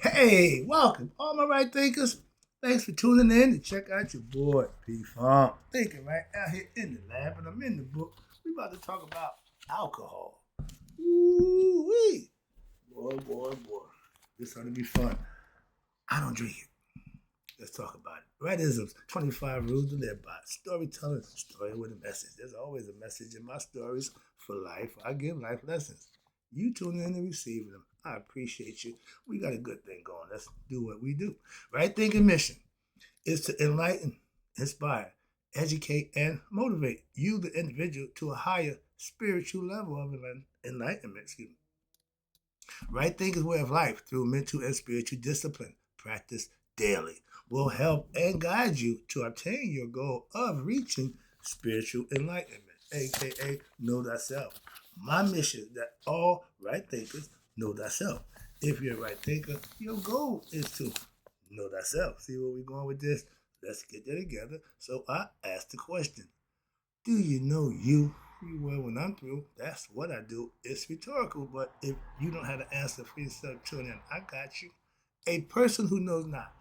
Hey, welcome, all my right thinkers. Thanks for tuning in to check out your boy P Funk. Thinking right out here in the lab, and I'm in the book. We about to talk about alcohol. Ooh wee, boy, this ought to be fun. I don't drink it. Let's talk about it. Rightisms, 25 rules to live by. Storytelling, story with a message. There's always a message in my stories for life. I give life lessons. You tune in and receive them. I appreciate you. We got a good thing going. Let's do what we do. Right thinking mission is to enlighten, inspire, educate, and motivate you, the individual, to a higher spiritual level of enlightenment. Excuse me. Right thinking way of life through mental and spiritual discipline. Practice daily will help and guide you to obtain your goal of reaching spiritual enlightenment, aka know thyself. My mission is that all right thinkers know thyself. If you're a right thinker, your goal is to know thyself. See where we're going with this? Let's get that together. So I asked the question, do you know you? Well, when I'm through, that's what I do. It's rhetorical, but if you don't have the answer for yourself, tune in. I got you. A person who knows not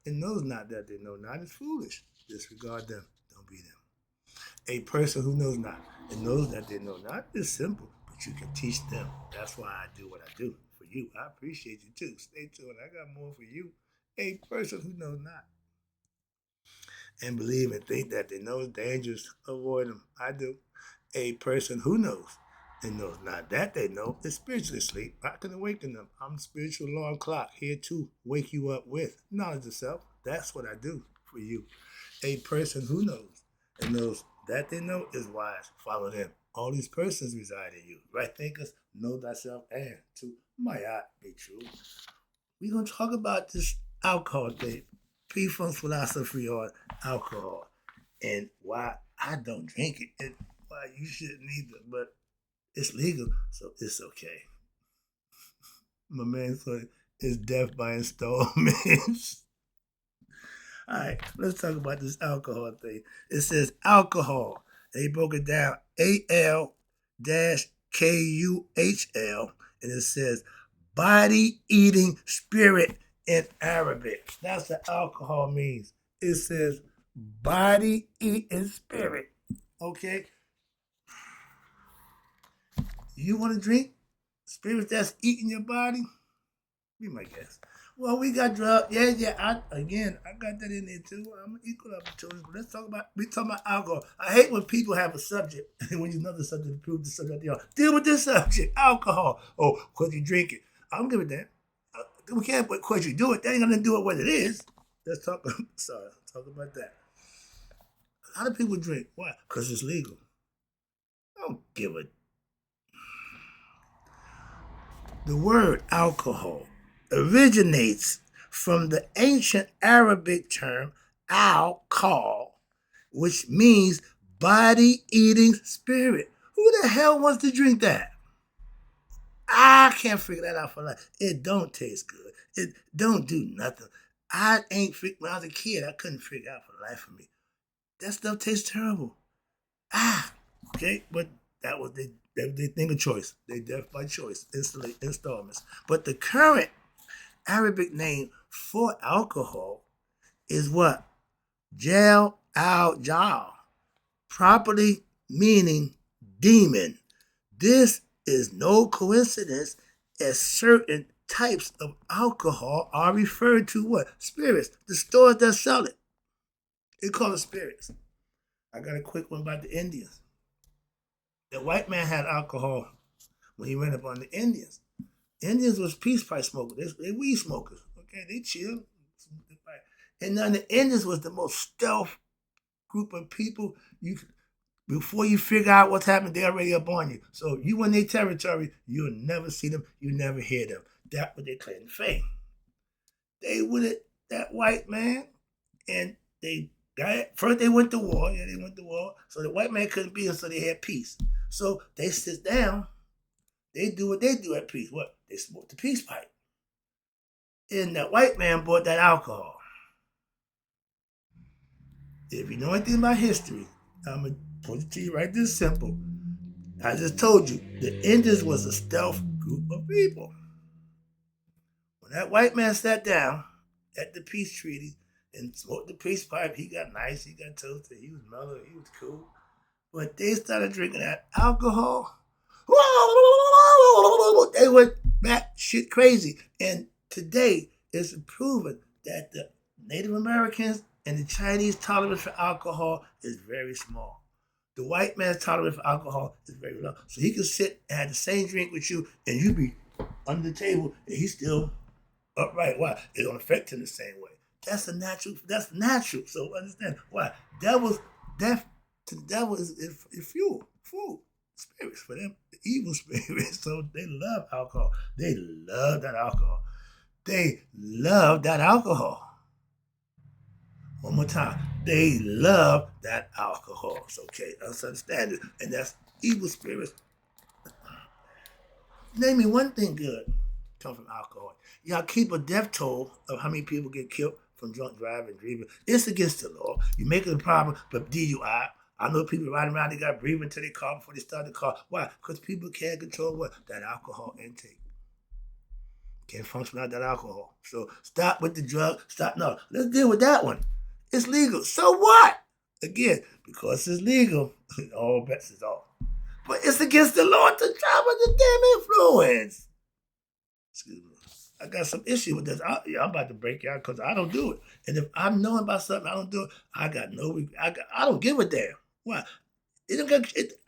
and knows not that they know not is foolish. Disregard them. Don't be them. A person who knows not and knows that they know not is simple, but you can teach them. That's why I do what I do for you. I appreciate you too. Stay tuned. I got more for you. A person who knows not and believe and think that they know dangers, avoid them. I do. A person who knows and knows not that they know is spiritually asleep. I can awaken them. I'm the spiritual alarm clock here to wake you up with knowledge of self. That's what I do for you. A person who knows and knows that they know is wise. Follow them. All these persons reside in you. Right thinkers, know thyself, and to my art be true. We're going to talk about this alcohol thing, P-Funk's philosophy on alcohol, and why I don't drink it, and why you shouldn't either, but it's legal, so it's okay. My man said it's death by installments. All right, let's talk about this alcohol thing. It says alcohol. They broke it down AL-KUHL, and it says body eating spirit in Arabic. That's what alcohol means. It says body eating spirit. Okay? You want to drink spirit that's eating your body? Be my guest. Well, we got drugs. Yeah. I got that in there too. I'm an equal opportunity. But we talking about alcohol. I hate when people have a subject and when you know the subject to prove the subject they are. Deal with this subject, alcohol. Oh, because you drink it. I don't give a damn. We can't, but because you do it, that ain't gonna do it what it is. Let's talk. Sorry, talk about that. A lot of people drink. Why? Because it's legal. I don't give a. The word alcohol originates from the ancient Arabic term al-kal, which means body eating spirit. Who the hell wants to drink that? I can't figure that out for life. It don't taste good. It don't do nothing. When I was a kid, I couldn't figure out for the life of me. That stuff tastes terrible. Okay, but that was they think of choice. They death by choice. Installments. But the current Arabic name for alcohol is what? Jal al Jal, properly meaning demon. This is no coincidence, as certain types of alcohol are referred to what? Spirits. The stores that sell it. They call it spirits. I got a quick one about the Indians. The white man had alcohol when he ran up on the Indians. Indians was peace pipe smokers. They weed smokers. Okay, they chill. And then the Indians was the most stealth group of people. Before you figure out what's happening, they're already up on you. So you in their territory, you'll never see them, you never hear them. That's what they claim to fame. They with it, that white man, and they got it. First they went to war. Yeah, they went to war. So the white man couldn't be, and so they had peace. So they sit down. They do what they do at peace. What? They smoke the peace pipe. And that white man bought that alcohol. If you know anything about history, I'm going to put it to you right this simple. I just told you, the Indians was a stealth group of people. When That white man sat down at the peace treaty and smoked the peace pipe. He got nice, he got toasted, he was mellow, he was cool. But they started drinking that alcohol. They went back shit crazy. And today it's proven that the Native Americans and the Chinese tolerance for alcohol is very small. The white man's tolerance for alcohol is very low. So he can sit and have the same drink with you and you be under the table and he's still upright. Why? It don't affect him the same way. That's natural. So understand why. Death to the devil is fuel, food, spirits for them, the evil spirits. So they love alcohol. They love that alcohol. They love that alcohol. One more time. They love that alcohol. It's okay. Let's understand it. And that's evil spirits. Name me one thing good come from alcohol. Y'all keep a death toll of how many people get killed from drunk driving, drinking. It's against the law. You make it a problem, but DUI. I know people riding around, they got breathing until they car before they start the car. Why? Because people can't control what? That alcohol intake. Can't function without that alcohol. So stop with the drug. Stop. No, let's deal with that one. It's legal. So what? Again, because it's legal, all bets is off. But it's against the law to drive with the damn influence. Excuse me. I got some issue with this. I'm about to break out because I don't do it. And if I'm knowing about something I don't do it, I got no. I don't give a damn. Why?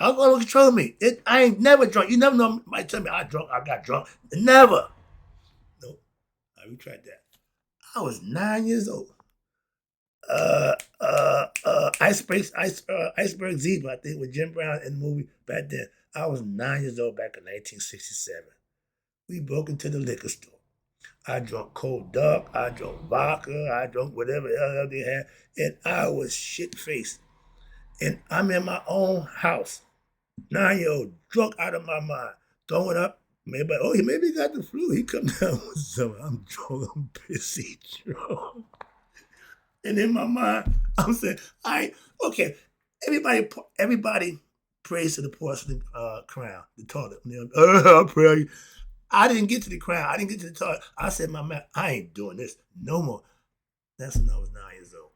Alcohol don't control me. I ain't never drunk. You never know. Might tell me I got drunk. Never. Nope. I retract that. I was 9 years old. Iceberg Zebra, I think, with Jim Brown in the movie back then. I was 9 years old back in 1967. We broke into the liquor store. I drank cold duck, I drank vodka, I drank whatever else they had, and I was shit-faced. And I'm in my own house, 9-year-old, drunk out of my mind, throwing up. Maybe, he maybe got the flu. He come down with something. I'm drunk, I'm pissy drunk. And in my mind, I'm saying, okay, everybody prays to the porcelain crown, the toilet. I pray. I didn't get to the crown. I didn't get to the toilet. I said, my man, I ain't doing this no more. That's when I was 9 years old.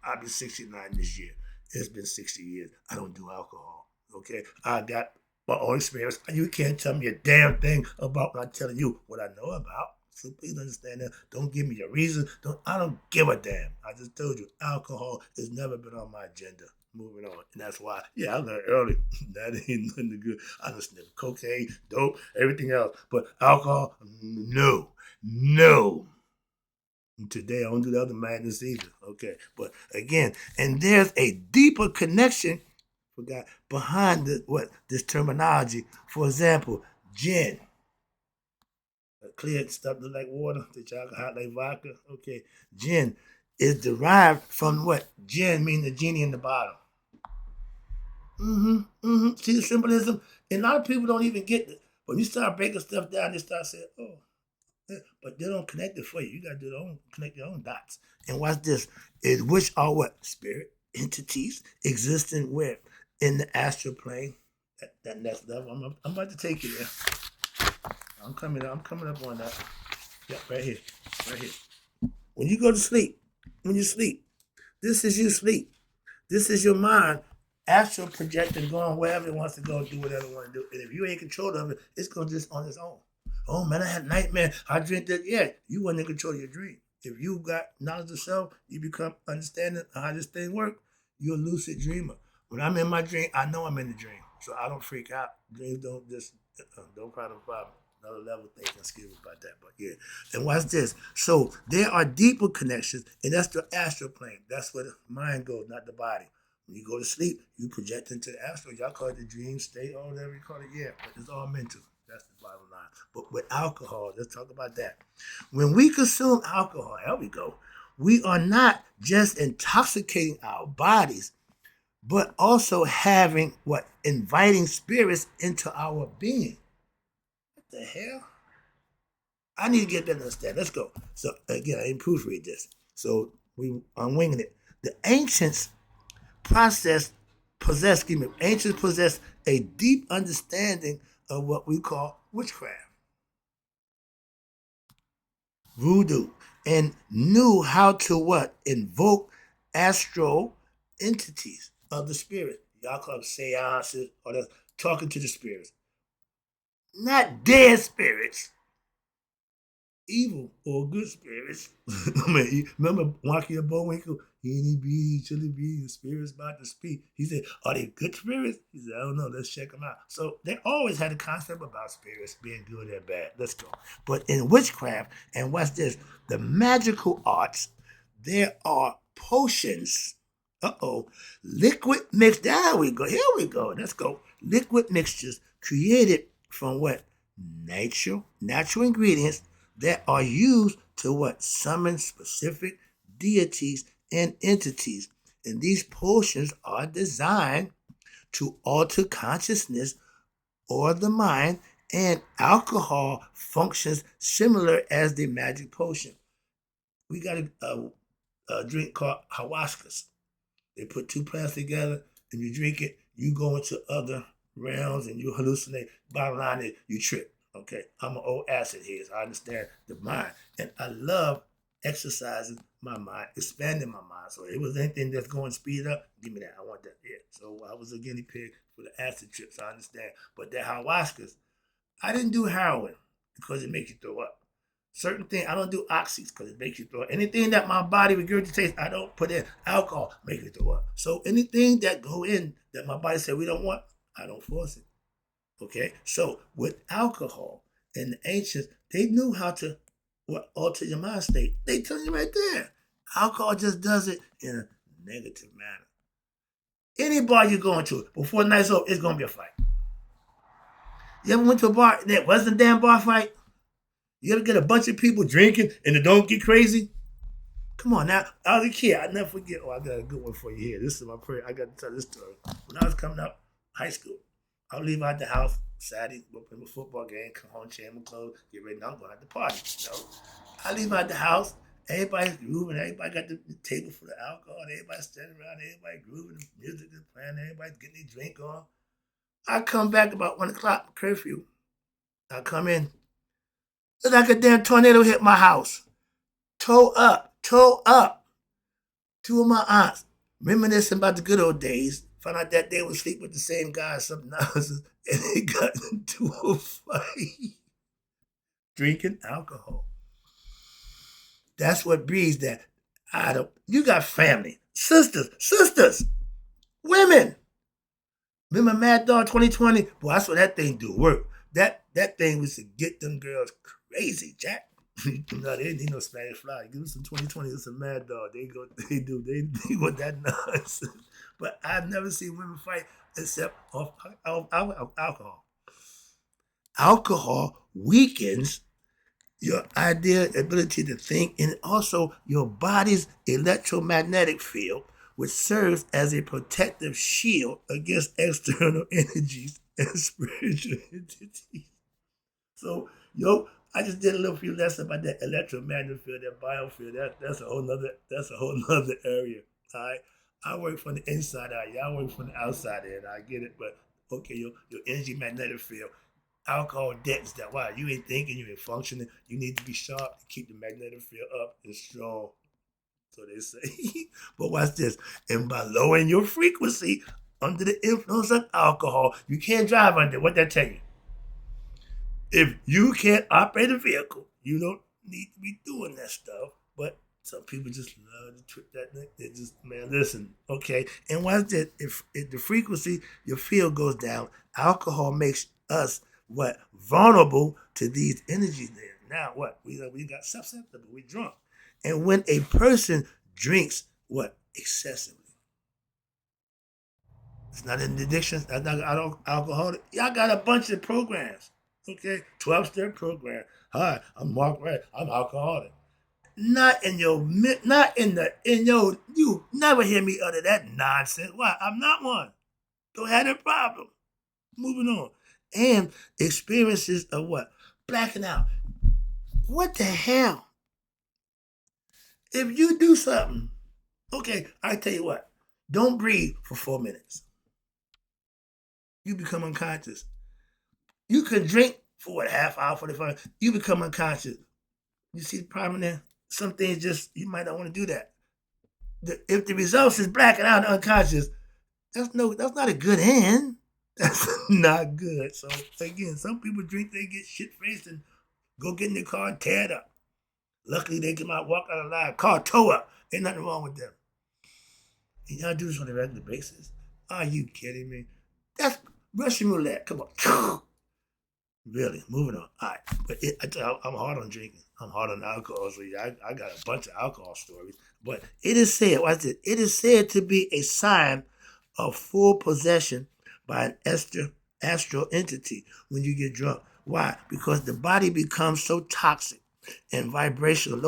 I'll be 69 this year. It's been 60 years. I don't do alcohol, okay? I got my own experience. You can't tell me a damn thing about not telling you what I know about. So please understand that. Don't give me a reason. I don't give a damn. I just told you, alcohol has never been on my agenda. Moving on. And that's why, I learned early. That ain't nothing good. I listen to cocaine, dope, everything else. But alcohol, no. And today, I don't do the other madness either. Okay. But again, and there's a deeper connection behind this terminology. For example, gin. Clear stuff look like water, that y'all hot like vodka. Okay. Gin is derived from what? Gin means the genie in the bottle. See the symbolism? And a lot of people don't even get it. When you start breaking stuff down, they start saying, but they don't connect it for you. You got to connect your own dots. And watch this. Which are what? Spirit entities existing where? In the astral plane. That next level. I'm about to take you there. I'm coming up on that. Yep, right here. When you go to sleep, this is you sleep. This is your mind astral projecting, going wherever it wants to go, do whatever it wants to do. And if you ain't control of it, it's going to just on its own. Oh man, I had a nightmare. I dreamt that. Yeah, you wasn't in control of your dream. If you got knowledge of self, you become understanding of how this thing works, you're a lucid dreamer. When I'm in my dream, I know I'm in the dream. So I don't freak out. Dreams don't just, don't problem. Another level thinking, excuse me about that, but yeah. And watch this. So there are deeper connections, and that's the astral plane. That's where the mind goes, not the body. When you go to sleep, you project into the astral. Y'all call it the dream state or whatever you call it. Yeah, but it's all mental. That's the bottom line. But with alcohol, let's talk about that. When we consume alcohol, here we go, we are not just intoxicating our bodies, but also having inviting spirits into our being. The hell? I need to get better understand. Let's go. So again, I didn't proofread this. So I'm winging it. The ancients possessed a deep understanding of what we call witchcraft. voodoo, and knew how to what? Invoke astral entities of the spirit. Y'all call them seances or the talking to the spirits. Not dead spirits, evil or good spirits. I mean, remember Wonky and Bullwinkle? Any beady, chilly beady, the spirits about to speak. He said, are they good spirits? He said, I don't know, let's check them out. So they always had a concept about spirits being good or bad. Let's go. But in witchcraft, and what's this? The magical arts, there are potions. Liquid mix. There we go. Here we go. Let's go. Liquid mixtures created from what? Natural ingredients that are used to what? Summon specific deities and entities. And these potions are designed to alter consciousness or the mind, and alcohol functions similar as the magic potion. We got a drink called hibiscus. They put two plants together and you drink it, you go into other realms and you hallucinate. Bottom line is you trip. Okay, I'm an old acid head, so I understand the mind. And I love exercising my mind, expanding my mind. So if it was anything that's going to speed up, give me that. I want that. Yeah. So I was a guinea pig for the acid trips, I understand. But that hibiscus, I didn't do heroin because it makes you throw up. Certain things, I don't do oxys because it makes you throw up. Anything that my body regurgitates, I don't put in. Alcohol makes you throw up. So anything that go in that my body said we don't want, I don't force it. Okay? So with alcohol, and the ancients, they knew how to alter your mind state. They tell you right there. Alcohol just does it in a negative manner. Any bar you're going to, before the night's over, it's going to be a fight. You ever went to a bar that wasn't a damn bar fight? You ever get a bunch of people drinking and it don't get crazy? Come on now. I was a kid. I never forget. Oh, I got a good one for you here. This is my prayer. I got to tell this story. When I was coming up, high school, I would leave out the house Saturday, go play my football game, come home, change my clothes, get ready. Now I'm going out to party. So I leave out the house. Everybody's grooving. Everybody got the table for the alcohol. Everybody's standing around. Everybody grooving. The music is playing. Everybody's getting their drink on. I come back about 1 o'clock, curfew. I come in. It's like a damn tornado hit my house. Toe up. Two of my aunts, reminiscing about the good old days, found out that they would sleep with the same guy or something else, and they got into a fight. Drinking alcohol. That's what breeds that. You got family. Sisters, women. Remember Mad Dog 2020? Boy, that's what that thing do, work. That thing was to get them girls crazy, Jack. No, they didn't need no Spanish fly. Give them some 2020, it's a Mad Dog. They want that nonsense. But I've never seen women fight except off alcohol. Alcohol weakens your ability to think, and also your body's electromagnetic field, which serves as a protective shield against external energies and spiritual entities. So, I just did a little few lessons about that electromagnetic field, that biofield. That's a whole nother area. All right. I work from the inside out. Y'all work from the outside in. I get it, but okay, your energy magnetic field. Alcohol debts that. Why? You ain't thinking, you ain't functioning. You need to be sharp to keep the magnetic field up and strong. So they say. But watch this. And by lowering your frequency under the influence of alcohol, you can't drive under. What that tell you? If you can't operate a vehicle, you don't need to be doing that stuff. But some people just love to trip that neck. They just, man, listen, okay. And watch that. If the frequency, your field goes down, alcohol makes us what? Vulnerable to these energies there. Now what? We got susceptible. We drunk. And when a person drinks what? Excessively. It's not an addiction. That's not alcoholic. Y'all got a bunch of programs. Okay, 12-step program. Hi, I'm Mark Wright. I'm alcoholic. Not in your, you never hear me utter that nonsense. Why? I'm not one. Don't have that problem. Moving on. And experiences of what? Blacking out. What the hell? If you do something, okay, I tell you what, don't breathe for 4 minutes. You become unconscious. You can drink for what, half hour, 45 minutes. You become unconscious. You see the problem there? Some things just, you might not want to do that. If the results is blacking out the unconscious, that's not a good end. That's not good. So again, some people drink, they get shit faced and go get in their car and tear it up. Luckily, they come out, walk out alive, car tow up. Ain't nothing wrong with them. And y'all do this on a regular basis. Are you kidding me? That's Russian roulette. Come on. Really, moving on. All right, but I'm hard on drinking. I'm hard on alcohol. So yeah, I got a bunch of alcohol stories. But it is said, watch this. It is said to be a sign of full possession by an astral entity when you get drunk. Why? Because the body becomes so toxic and vibrational,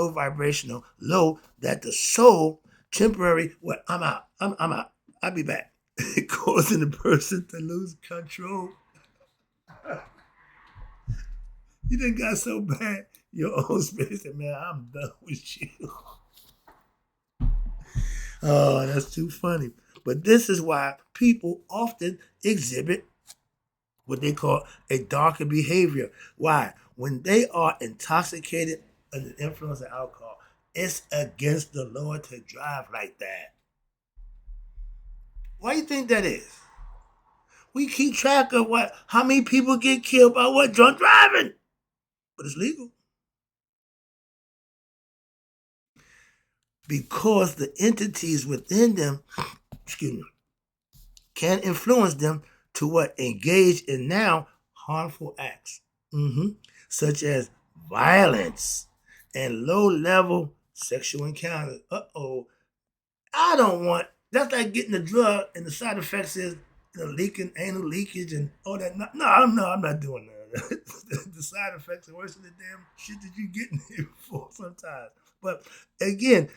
low that the soul temporary. What? I'm out. I'm out. I'll be back. Causing the person to lose control. You done got so bad, your own spirit said, man, I'm done with you. Oh, that's too funny. But this is why people often exhibit what they call a darker behavior. Why? When they are intoxicated under the influence of alcohol, it's against the law to drive like that. Why do you think that is? We keep track of how many people get killed by what? Drunk driving. But it's legal. Because the entities within them, can influence them to what? Engage in now harmful acts, such as violence and low-level sexual encounters. I don't want, that's like getting the drug and the side effects is leaking, anal leakage and all that. No, I'm not doing that. The side effects are worse than the damn shit that you getting here for sometimes. But again,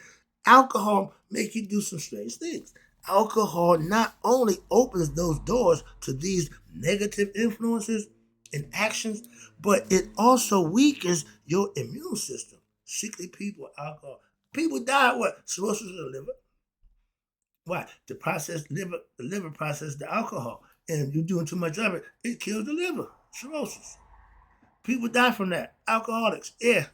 alcohol make you do some strange things. Alcohol not only opens those doors to these negative influences and actions, but it also weakens your immune system. Sickly people, alcohol. People die of what? Cirrhosis of the liver. Why? The liver processes the alcohol. And if you're doing too much of it, it kills the liver. Cirrhosis. People die from that. Alcoholics. Yeah.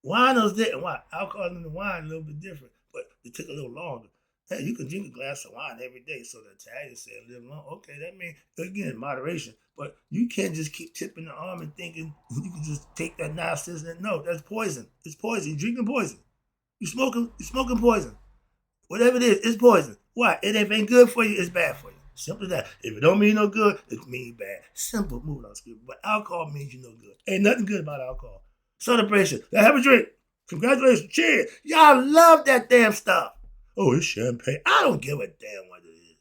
Winos didn't. Why? Alcohol and the wine a little bit different, but it took a little longer. Hey, you can drink a glass of wine every day, so the Italians say live long. Okay, that means, again, moderation. But you can't just keep tipping the arm and thinking you can just take that nonsense and no, that's poison. It's poison. You're drinking poison. You're smoking poison. Whatever it is, it's poison. Why? If it ain't good for you, it's bad for you. Simple as that. If it don't mean no good, it means bad. Simple, moving on, excuse me. But alcohol means you no good. Ain't nothing good about alcohol. Celebration. Now have a drink. Congratulations. Cheers. Y'all love that damn stuff. Oh, it's champagne. I don't give a damn what it is.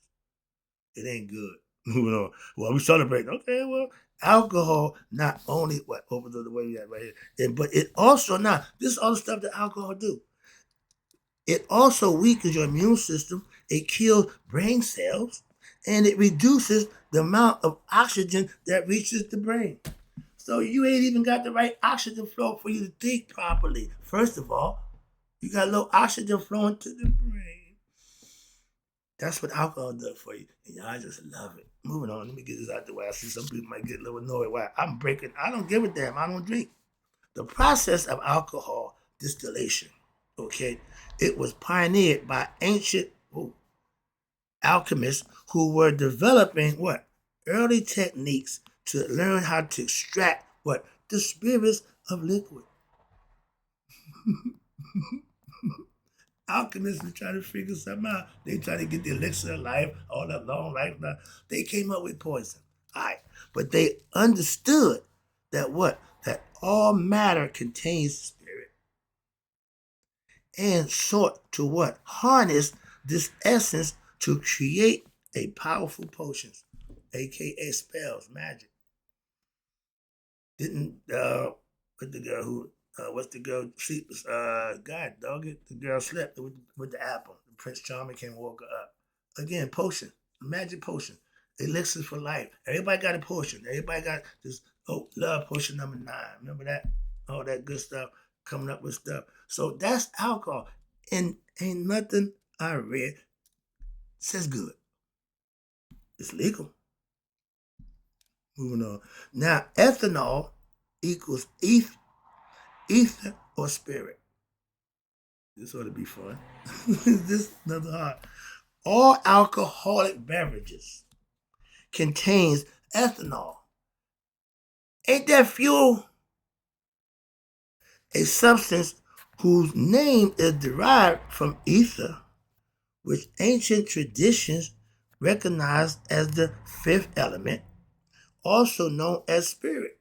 It ain't good. Moving on. Well, we celebrating. Okay, well, alcohol not only over the way we got right here, but it also this is all the stuff that alcohol do. It also weakens your immune system. It kills brain cells, and it reduces the amount of oxygen that reaches the brain. So you ain't even got the right oxygen flow for you to think properly. First of all, you got low oxygen flowing to the brain. That's what alcohol does for you. And y'all just love it. Moving on, let me get this out the way. I see some people might get a little annoyed. Why? I don't give a damn. I don't drink. The process of alcohol distillation, okay, it was pioneered by ancient alchemists who were developing what? Early techniques to learn how to extract what? The spirits of liquid. Alchemists were trying to figure something out. They try to get the elixir of life, all that long life. Now, they came up with poison. All right. But they understood that what? That all matter contains spirit. And sought to what? Harness this essence to create a powerful potions, aka spells, magic. Didn't what the girl who what's the girl sleep God dog it, the girl slept with the apple. Prince Charming came and woke her up. Again, potion, magic potion. Elixir for life. Everybody got a potion. Everybody got this love potion number 9. Remember that? All that good stuff, coming up with stuff. So that's alcohol. And ain't nothing I read says good. It's legal. Moving on. Now, ethanol equals ether or spirit. This ought to be fun. This another hard. All alcoholic beverages contains ethanol. Ain't that fuel? A substance whose name is derived from ether, which ancient traditions recognize as the fifth element, also known as spirit.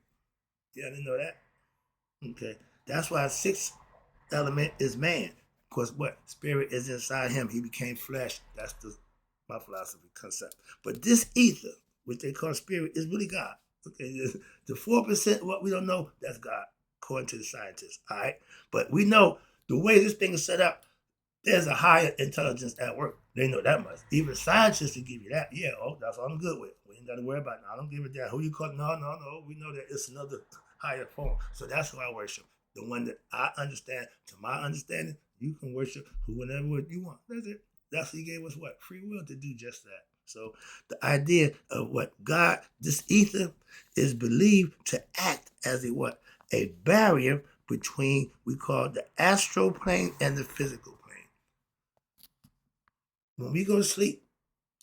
You didn't know that? Okay. That's why sixth element is man. Of course, what? Spirit is inside him. He became flesh. That's my philosophy concept. But this ether, which they call spirit, is really God. Okay. The 4% what we don't know, that's God, according to the scientists. All right. But we know the way this thing is set up, there's a higher intelligence at work. They know that much. Even scientists will give you that. Yeah, that's all I'm good with. We ain't got to worry about it. I don't give a damn. Who you call? No. We know that it's another higher form. So that's who I worship. The one that I understand. To my understanding, you can worship whoever you want. That's it. That's what he gave us what? Free will to do just that. So the idea of what God, this ether, is believed to act as a what? A barrier between, we call the astral plane and the physical plane. When we go to sleep,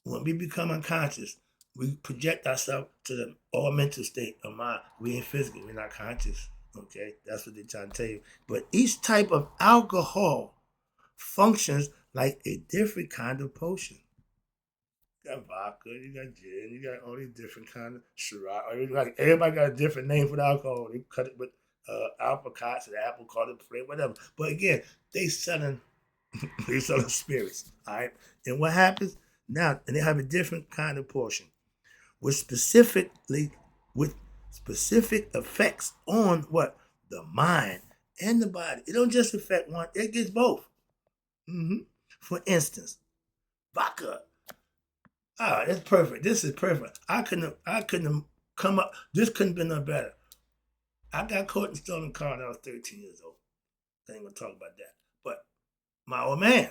when we become unconscious, we project ourselves to the all mental state of mind. We ain't physical, we're not conscious. Okay, that's what they're trying to tell you. But each type of alcohol functions like a different kind of potion. You got vodka, you got gin, you got all these different kind of Shiraz. Everybody got a different name for the alcohol. They cut it with apricots and apple, call it flavor, whatever. But again, they selling spirits. All right, and what happens now? And they have a different kind of portion, with specific effects on what? The mind and the body. It don't just affect one; it gets both. For instance, vodka. That's perfect. This is perfect. I couldn't have come up. This couldn't have been no better. I got caught in stolen car when I was 13 years old. I ain't gonna talk about that. But my old man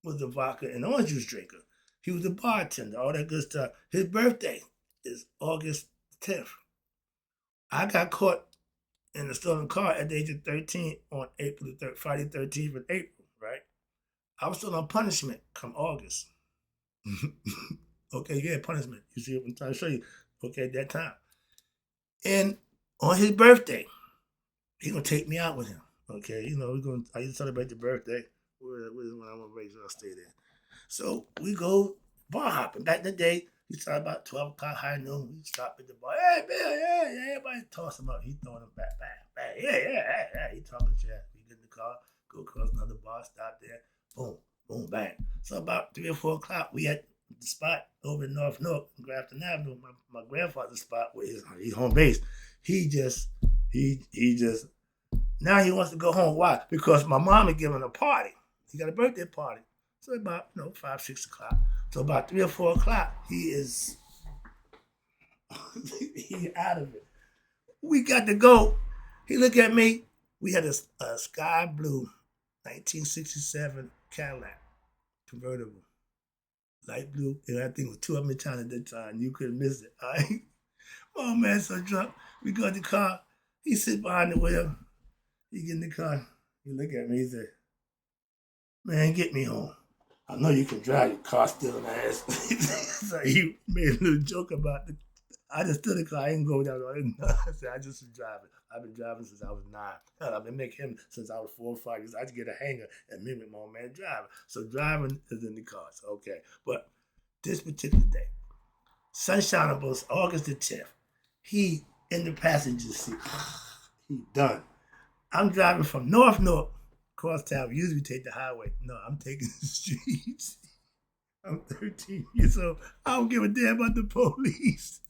was a vodka and orange juice drinker. He was a bartender, all that good stuff. His birthday is August 10th. I got caught in a stolen car at the age of 13 on Friday 13th of April, right? I was still on punishment come August. Okay, yeah, punishment. You see what I'm trying to show you? Okay, at that time. And on his birthday, he gonna take me out with him. Okay, I used to celebrate the birthday. Where's when I want to raise, I'll stay there. So we go bar hopping. Back in the day, we started about 12 o'clock, high noon. We stop at the bar. Hey, Bill, yeah. Everybody toss him up. He throwing him back. Yeah. He talking shit. We get in the car, go across another bar, stop there. Boom, boom, bang. So about 3 or 4 o'clock, we at the spot over in North Newark, Grafton Avenue, my grandfather's spot where he's home base. He just, now he wants to go home. Why? Because my mom is giving a party. He got a birthday party. So about 5, 6 o'clock. So about 3 or 4 o'clock, he out of it. We got to go. He looked at me. We had a sky blue 1967 Cadillac convertible, light blue. And I think it was 2 of them in town at that time. You couldn't miss it. All right. Oh man, so drunk. We go in the car. He sit behind the wheel. He get in the car. He look at me. He said, "Man, get me home. I know you can drive your car stealing ass." So he made a little joke about it. I just stood in the car. I didn't go down. I said, I just was driving. I've been driving since I was 9. Hell, I've been making him since I was 4 or 5 years. I just get a hanger and mimic my old man driving. So driving is in the cars. Okay. But this particular day, sunshine was August the 10th. He in the passenger seat. He done. I'm driving from North Newark across town. We usually take the highway. No, I'm taking the streets. I'm 13 years old. I don't give a damn about the police.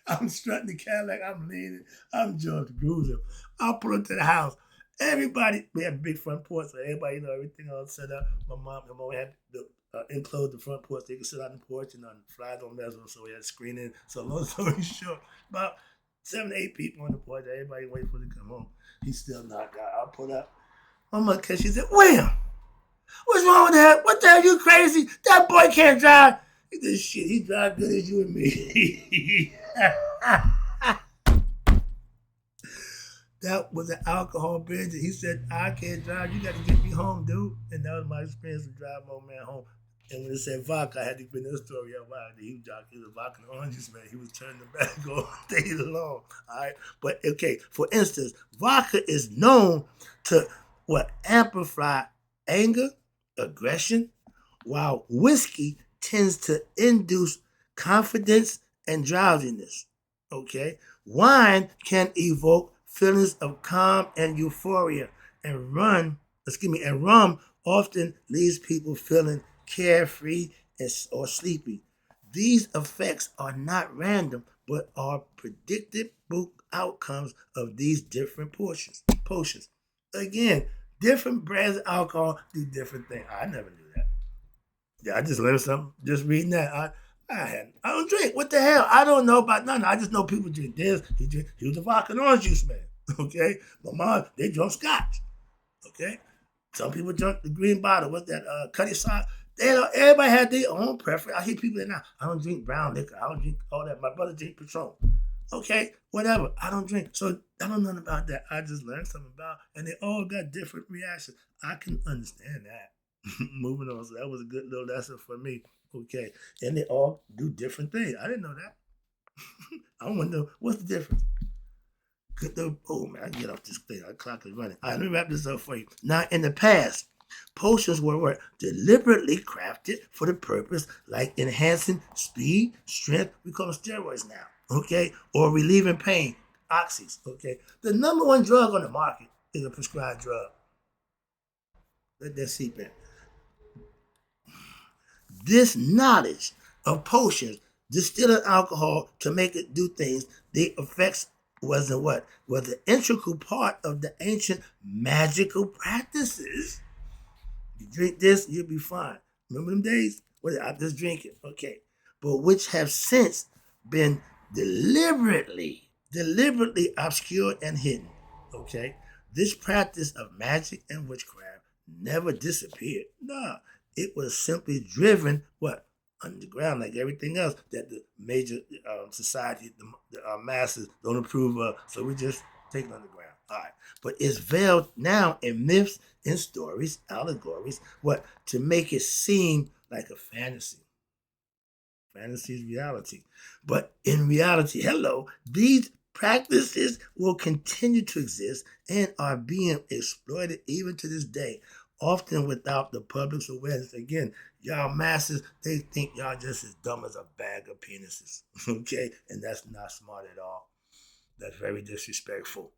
I'm strutting the Cadillac. I'm leaning. I'm George Cruiser. I'll pull up to the house. Everybody, we had a big front porch, so everybody, everything all set up. My mom had the enclosed the front porch. They could sit out on the porch and flies don't mess with them, so we had a screen in. So long story short, about 7 to 8 people on the porch. Everybody waiting for him to come home. He's still knocked out. I'll pull up. My mother, cause she said, "William, what's wrong with that? What the hell, you crazy? That boy can't drive." He said, "Shit, he drives good as you and me." that was an alcohol binge. He said, I can't drive. You got to get me home, dude. And that was my experience of driving my old man home. And when it said vodka, I had to bring this story up. Wow, he was a vodka and orange juice, man. He was turning the back on, staying alone. All right. But okay, for instance, vodka is known to amplify anger, aggression, while whiskey tends to induce confidence and drowsiness. Okay? Wine can evoke feelings of calm and euphoria, and rum often leaves people feeling carefree or sleepy. These effects are not random, but are predictable outcomes of these different potions. Again, different brands of alcohol do different things. I never knew that. Yeah, I just learned something just reading that. I don't drink. What the hell? I don't know about nothing. I just know people drink this. He was a vodka and orange juice man. Okay, my mom, they drunk scotch. Okay, some people drunk the green bottle. What's that? Cutty sock. Everybody had their own preference. I hear people that now. I don't drink brown liquor. I don't drink all that. My brother drink Patron. Okay, whatever. I don't drink. So I don't know nothing about that. I just learned something about, and they all got different reactions. I can understand that. Moving on. So that was a good little lesson for me. Okay, and they all do different things. I didn't know that. I want to know what's the difference. Oh man, I get off this thing. Our clock is running. All right, let me wrap this up for you. Now, in the past, potions were deliberately crafted for the purpose, like enhancing speed, strength. We call them steroids now. Okay, or relieving pain, oxys. Okay, the number one drug on the market is a prescribed drug. Let that seep in. This knowledge of potions, distilling alcohol to make it do things, the effects was an integral part of the ancient magical practices. You drink this, you'll be fine. Remember them days? I just drink it. Okay. But which have since been deliberately obscured and hidden. Okay? This practice of magic and witchcraft never disappeared. No. It was simply driven, underground, like everything else that the major society, the masses don't approve of. So we just take it underground. All right. But it's veiled now in myths and stories, allegories, to make it seem like a fantasy. Fantasy is reality. But in reality, these practices will continue to exist and are being exploited even to this day, often without the public's awareness. Again, y'all masses, they think y'all just as dumb as a bag of penises. Okay? And that's not smart at all. That's very disrespectful.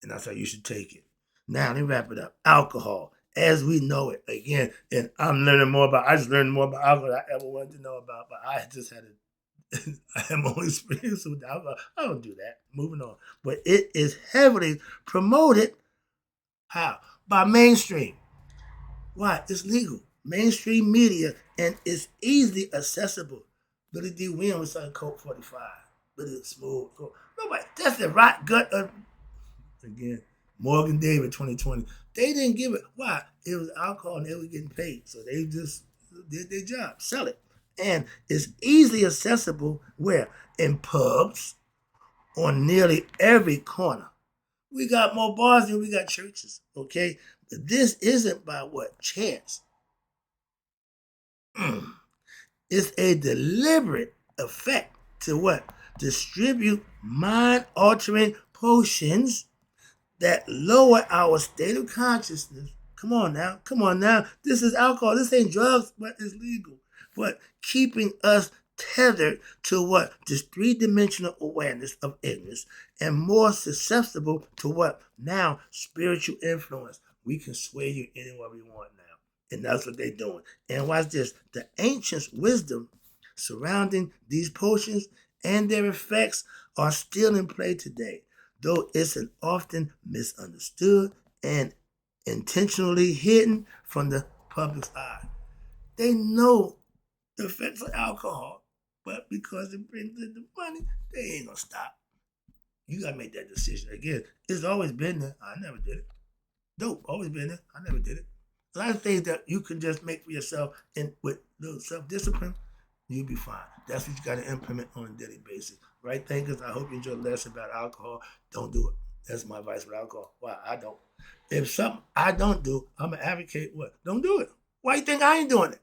And that's how you should take it. Now, let me wrap it up. Alcohol, as we know it, again, and I just learned more about alcohol than I ever wanted to know about, but I just had I have my own experience with alcohol. I don't do that. Moving on. But it is heavily promoted. How? By mainstream. Why? It's legal. Mainstream media, and it's easily accessible. Billy D. Williams was on Coke 45. Billy Smooth. Nobody. That's the right gut of, again, Morgan David 2020. They didn't give it. Why? It was alcohol and they were getting paid. So they just did their job. Sell it. And it's easily accessible where? In pubs, on nearly every corner. We got more bars than we got churches, okay? But this isn't by chance. It's a deliberate effect to distribute mind-altering potions that lower our state of consciousness. Come on now. This is alcohol. This ain't drugs, but it's legal. But keeping us tethered to this three-dimensional awareness of ignorance and more susceptible to now spiritual influence. We can sway you anywhere we want now. And that's what they're doing. And watch this. The ancients' wisdom surrounding these potions and their effects are still in play today, though it's an often misunderstood and intentionally hidden from the public's eye. They know the effects of alcohol, but because it brings in the money, they ain't gonna stop. You gotta make that decision. Again, it's always been there. I never did it. Dope, always been there. I never did it. A lot of things that you can just make for yourself and with little self-discipline, you'll be fine. That's what you gotta implement on a daily basis. Right, thinkers? I hope you enjoyed the lesson about alcohol. Don't do it. That's my advice with alcohol. Why? I don't. If something I don't do, I'm going to advocate what? Don't do it. Why you think I ain't doing it?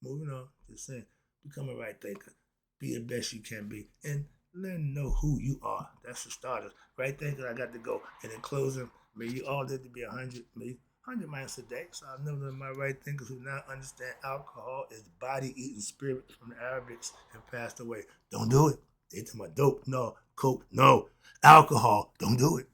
Moving on. Just saying. Become a right thinker. Be the best you can be. And learn to know who you are. That's the starters. Right thinker, I got to go. And in closing, may you all live to be 100, maybe 100 minus a day. So I've never my right thinkers who now understand alcohol is body eating spirit from the Arabics and passed away. Don't do it. They tell me dope, no. Coke, no. Alcohol, don't do it.